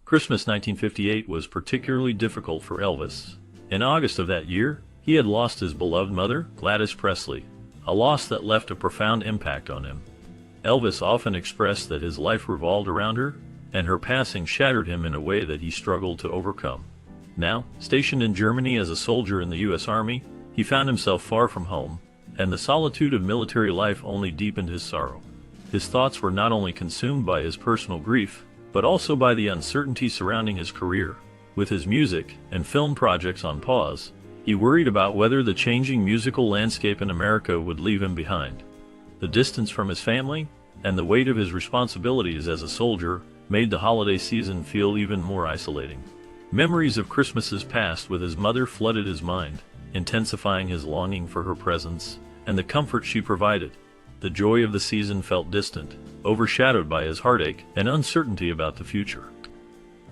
Christmas 1958 was particularly difficult for Elvis. In August of that year, he had lost his beloved mother, Gladys Presley, a loss that left a profound impact on him. Elvis often expressed that his life revolved around her, and her passing shattered him in a way that he struggled to overcome. Now, stationed in Germany as a soldier in the U.S. Army, he found himself far from home, and the solitude of military life only deepened his sorrow. His thoughts were not only consumed by his personal grief, but also by the uncertainty surrounding his career. With his music and film projects on pause, he worried about whether the changing musical landscape in America would leave him behind. The distance from his family, and the weight of his responsibilities as a soldier, made the holiday season feel even more isolating. Memories of Christmases past with his mother flooded his mind, intensifying his longing for her presence and the comfort she provided. The joy of the season felt distant, overshadowed by his heartache and uncertainty about the future.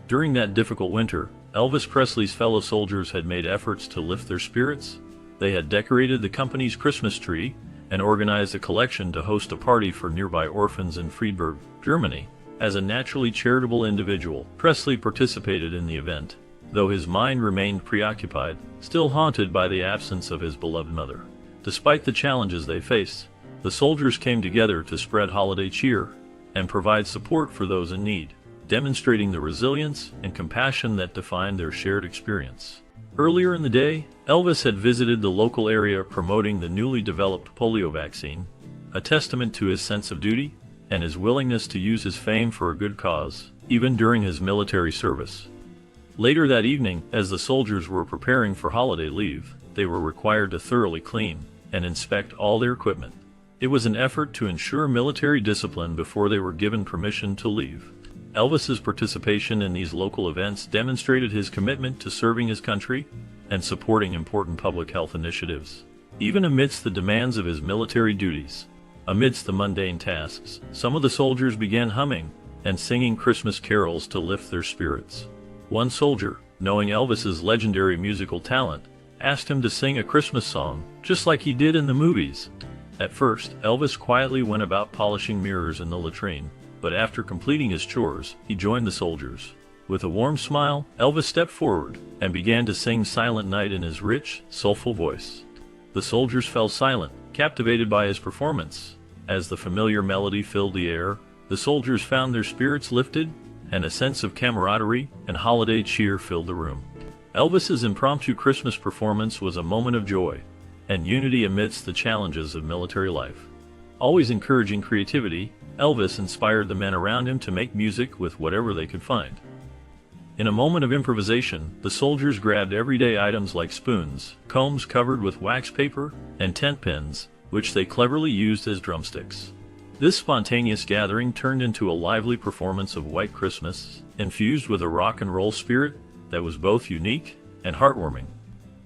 During that difficult winter, Elvis Presley's fellow soldiers had made efforts to lift their spirits. They had decorated the company's Christmas tree and organized a collection to host a party for nearby orphans in Friedberg, Germany. As a naturally charitable individual, Presley participated in the event, though his mind remained preoccupied, still haunted by the absence of his beloved mother. Despite the challenges they faced, the soldiers came together to spread holiday cheer and provide support for those in need, demonstrating the resilience and compassion that defined their shared experience. Earlier in the day, Elvis had visited the local area promoting the newly developed polio vaccine, a testament to his sense of duty and his willingness to use his fame for a good cause, even during his military service. Later that evening, as the soldiers were preparing for holiday leave, they were required to thoroughly clean and inspect all their equipment. It was an effort to ensure military discipline before they were given permission to leave. Elvis's participation in these local events demonstrated his commitment to serving his country and supporting important public health initiatives. Even amidst the demands of his military duties, amidst the mundane tasks, some of the soldiers began humming and singing Christmas carols to lift their spirits. One soldier, knowing Elvis's legendary musical talent, asked him to sing a Christmas song, just like he did in the movies. At first, Elvis quietly went about polishing mirrors in the latrine, but after completing his chores, he joined the soldiers. With a warm smile, Elvis stepped forward and began to sing Silent Night in his rich, soulful voice. The soldiers fell silent, captivated by his performance. As the familiar melody filled the air, the soldiers found their spirits lifted, and a sense of camaraderie and holiday cheer filled the room. Elvis's impromptu Christmas performance was a moment of joy and unity amidst the challenges of military life. Always encouraging creativity, Elvis inspired the men around him to make music with whatever they could find. In a moment of improvisation, the soldiers grabbed everyday items like spoons, combs covered with wax paper, and tent pins, which they cleverly used as drumsticks. This spontaneous gathering turned into a lively performance of White Christmas, infused with a rock and roll spirit that was both unique and heartwarming.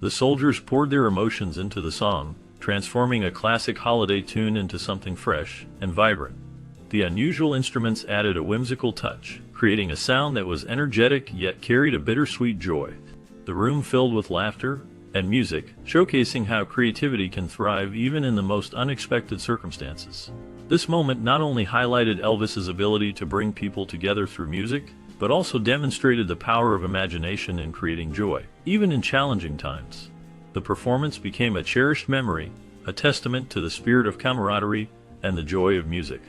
The soldiers poured their emotions into the song, transforming a classic holiday tune into something fresh and vibrant. The unusual instruments added a whimsical touch, creating a sound that was energetic yet carried a bittersweet joy. The room filled with laughter and music, showcasing how creativity can thrive even in the most unexpected circumstances. This moment not only highlighted Elvis's ability to bring people together through music, but also demonstrated the power of imagination in creating joy, even in challenging times. The performance became a cherished memory, a testament to the spirit of camaraderie and the joy of music.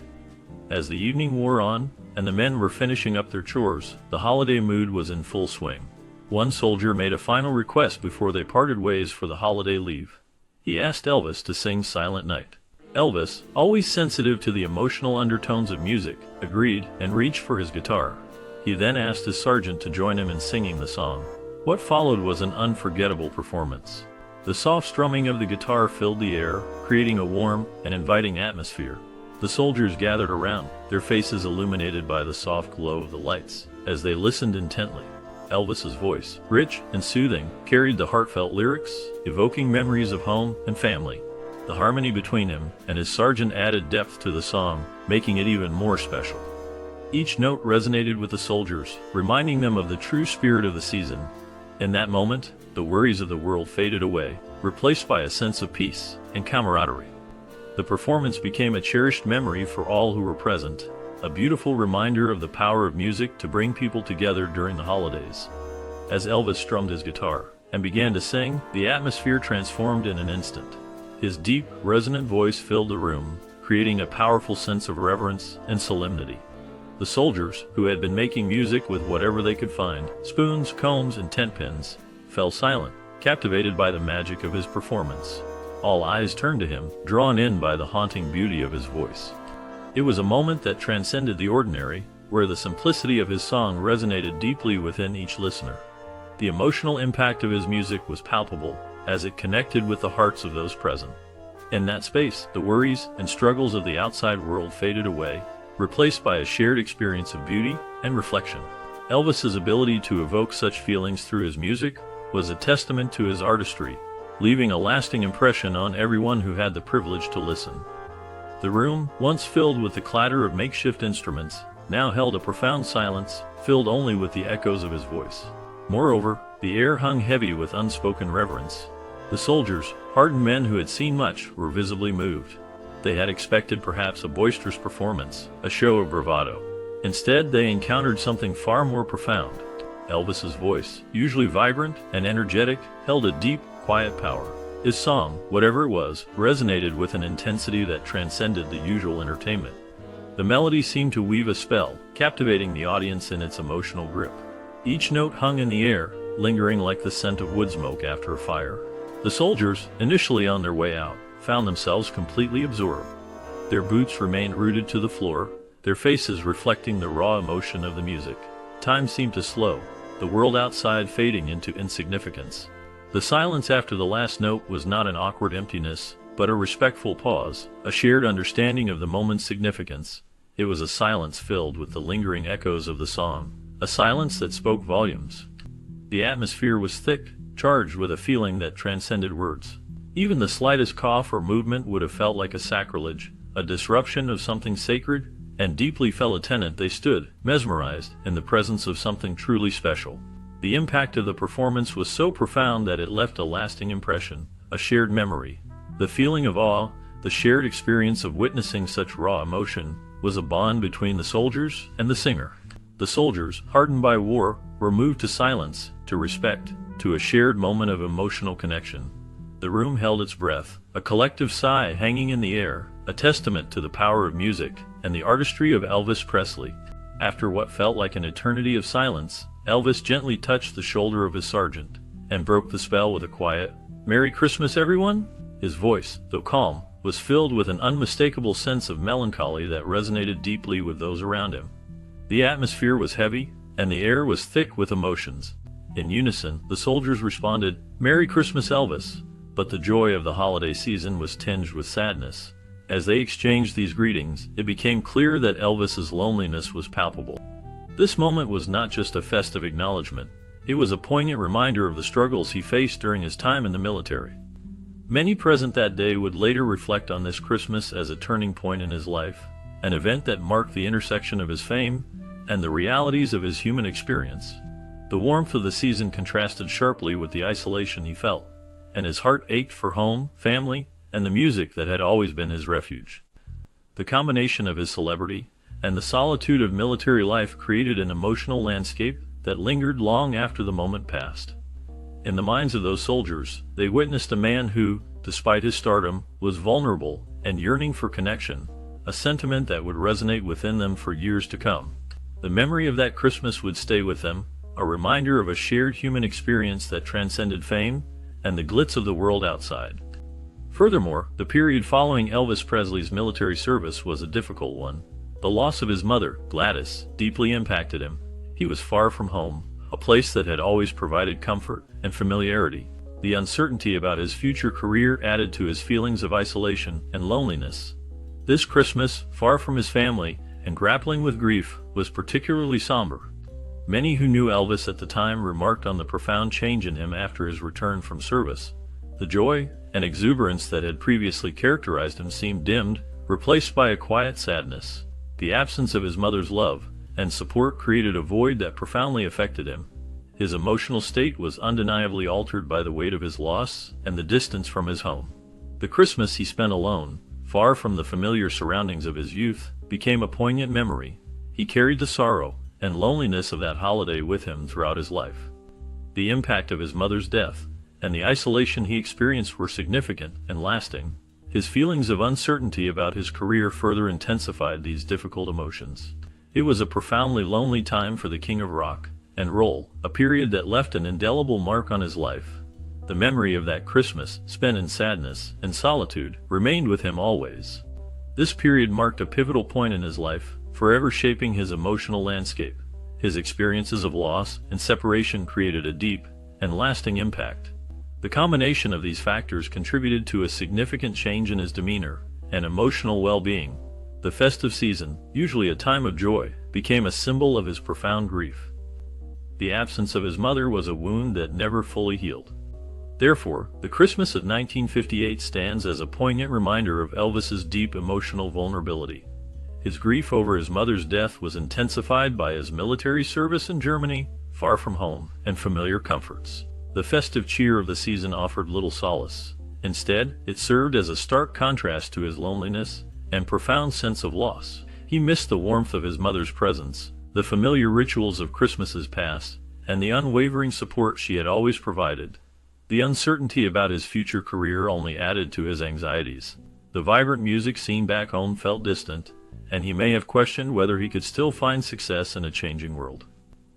As the evening wore on, and the men were finishing up their chores, the holiday mood was in full swing. One soldier made a final request before they parted ways for the holiday leave. He asked Elvis to sing Silent Night. Elvis, always sensitive to the emotional undertones of music, agreed and reached for his guitar. He then asked his sergeant to join him in singing the song. What followed was an unforgettable performance. The soft strumming of the guitar filled the air, creating a warm and inviting atmosphere. The soldiers gathered around, their faces illuminated by the soft glow of the lights, as they listened intently. Elvis's voice, rich and soothing, carried the heartfelt lyrics, evoking memories of home and family. The harmony between him and his sergeant added depth to the song, making it even more special. Each note resonated with the soldiers, reminding them of the true spirit of the season. In that moment, the worries of the world faded away, replaced by a sense of peace and camaraderie. The performance became a cherished memory for all who were present, a beautiful reminder of the power of music to bring people together during the holidays. As Elvis strummed his guitar and began to sing, the atmosphere transformed in an instant. His deep, resonant voice filled the room, creating a powerful sense of reverence and solemnity. The soldiers, who had been making music with whatever they could find, spoons, combs, and tent pins, fell silent, captivated by the magic of his performance. All eyes turned to him, drawn in by the haunting beauty of his voice. It was a moment that transcended the ordinary, where the simplicity of his song resonated deeply within each listener. The emotional impact of his music was palpable, as it connected with the hearts of those present. In that space, the worries and struggles of the outside world faded away, replaced by a shared experience of beauty and reflection. Elvis's ability to evoke such feelings through his music was a testament to his artistry, leaving a lasting impression on everyone who had the privilege to listen. The room, once filled with the clatter of makeshift instruments, now held a profound silence, filled only with the echoes of his voice. Moreover, the air hung heavy with unspoken reverence. The soldiers, hardened men who had seen much, were visibly moved. They had expected perhaps a boisterous performance, a show of bravado. Instead, they encountered something far more profound. Elvis's voice, usually vibrant and energetic, held a deep, quiet power. His song, whatever it was, resonated with an intensity that transcended the usual entertainment. The melody seemed to weave a spell, captivating the audience in its emotional grip. Each note hung in the air, lingering like the scent of wood smoke after a fire. The soldiers, initially on their way out, found themselves completely absorbed. Their boots remained rooted to the floor, their faces reflecting the raw emotion of the music. Time seemed to slow, the world outside fading into insignificance. The silence after the last note was not an awkward emptiness, but a respectful pause, a shared understanding of the moment's significance. It was a silence filled with the lingering echoes of the song, a silence that spoke volumes. The atmosphere was thick, charged with a feeling that transcended words. Even the slightest cough or movement would have felt like a sacrilege, a disruption of something sacred, and deeply fellow tenant they stood, mesmerized, in the presence of something truly special. The impact of the performance was so profound that it left a lasting impression, a shared memory. The feeling of awe, the shared experience of witnessing such raw emotion, was a bond between the soldiers and the singer. The soldiers, hardened by war, were moved to silence, to respect, to a shared moment of emotional connection. The room held its breath, a collective sigh hanging in the air, a testament to the power of music and the artistry of Elvis Presley. After what felt like an eternity of silence, Elvis gently touched the shoulder of his sergeant and broke the spell with a quiet, "Merry Christmas, everyone?" His voice, though calm, was filled with an unmistakable sense of melancholy that resonated deeply with those around him. The atmosphere was heavy, and the air was thick with emotions. In unison, the soldiers responded, "Merry Christmas, Elvis," but the joy of the holiday season was tinged with sadness. As they exchanged these greetings, it became clear that Elvis's loneliness was palpable. This moment was not just a festive acknowledgement, it was a poignant reminder of the struggles he faced during his time in the military. Many present that day would later reflect on this Christmas as a turning point in his life, an event that marked the intersection of his fame and the realities of his human experience. The warmth of the season contrasted sharply with the isolation he felt, and his heart ached for home, family, and the music that had always been his refuge. The combination of his celebrity and the solitude of military life created an emotional landscape that lingered long after the moment passed. In the minds of those soldiers, they witnessed a man who, despite his stardom, was vulnerable and yearning for connection, a sentiment that would resonate within them for years to come. The memory of that Christmas would stay with them, a reminder of a shared human experience that transcended fame and the glitz of the world outside. Furthermore, the period following Elvis Presley's military service was a difficult one. The loss of his mother, Gladys, deeply impacted him. He was far from home, a place that had always provided comfort and familiarity. The uncertainty about his future career added to his feelings of isolation and loneliness. This Christmas, far from his family and grappling with grief, was particularly somber. Many who knew Elvis at the time remarked on the profound change in him after his return from service. The joy and exuberance that had previously characterized him seemed dimmed, replaced by a quiet sadness. The absence of his mother's love and support created a void that profoundly affected him. His emotional state was undeniably altered by the weight of his loss and the distance from his home. The Christmas he spent alone, far from the familiar surroundings of his youth, became a poignant memory. He carried the sorrow and loneliness of that holiday with him throughout his life. The impact of his mother's death and the isolation he experienced were significant and lasting. His feelings of uncertainty about his career further intensified these difficult emotions. It was a profoundly lonely time for the king of rock and roll, a period that left an indelible mark on his life. The memory of that Christmas, spent in sadness and solitude, remained with him always. This period marked a pivotal point in his life, forever shaping his emotional landscape. His experiences of loss and separation created a deep and lasting impact. The combination of these factors contributed to a significant change in his demeanor and emotional well-being. The festive season, usually a time of joy, became a symbol of his profound grief. The absence of his mother was a wound that never fully healed. Therefore, the Christmas of 1958 stands as a poignant reminder of Elvis's deep emotional vulnerability. His grief over his mother's death was intensified by his military service in Germany, far from home and familiar comforts. The festive cheer of the season offered little solace. Instead, it served as a stark contrast to his loneliness and profound sense of loss. He missed the warmth of his mother's presence, the familiar rituals of Christmases past, and the unwavering support she had always provided. The uncertainty about his future career only added to his anxieties. The vibrant music scene back home felt distant, and he may have questioned whether he could still find success in a changing world.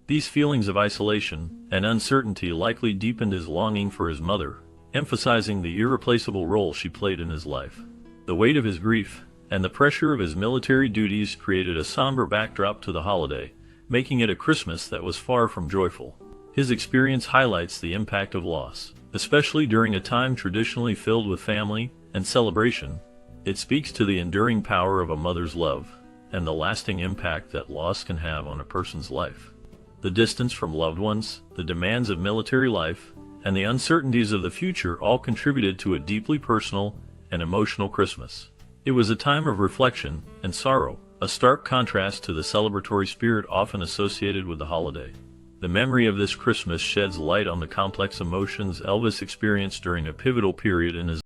These feelings of isolation and uncertainty likely deepened his longing for his mother, emphasizing the irreplaceable role she played in his life. The weight of his grief and the pressure of his military duties created a somber backdrop to the holiday, making it a Christmas that was far from joyful. His experience highlights the impact of loss, especially during a time traditionally filled with family and celebration. It speaks to the enduring power of a mother's love and the lasting impact that loss can have on a person's life. The distance from loved ones, the demands of military life, and the uncertainties of the future all contributed to a deeply personal and emotional Christmas. It was a time of reflection and sorrow, a stark contrast to the celebratory spirit often associated with the holiday. The memory of this Christmas sheds light on the complex emotions Elvis experienced during a pivotal period in his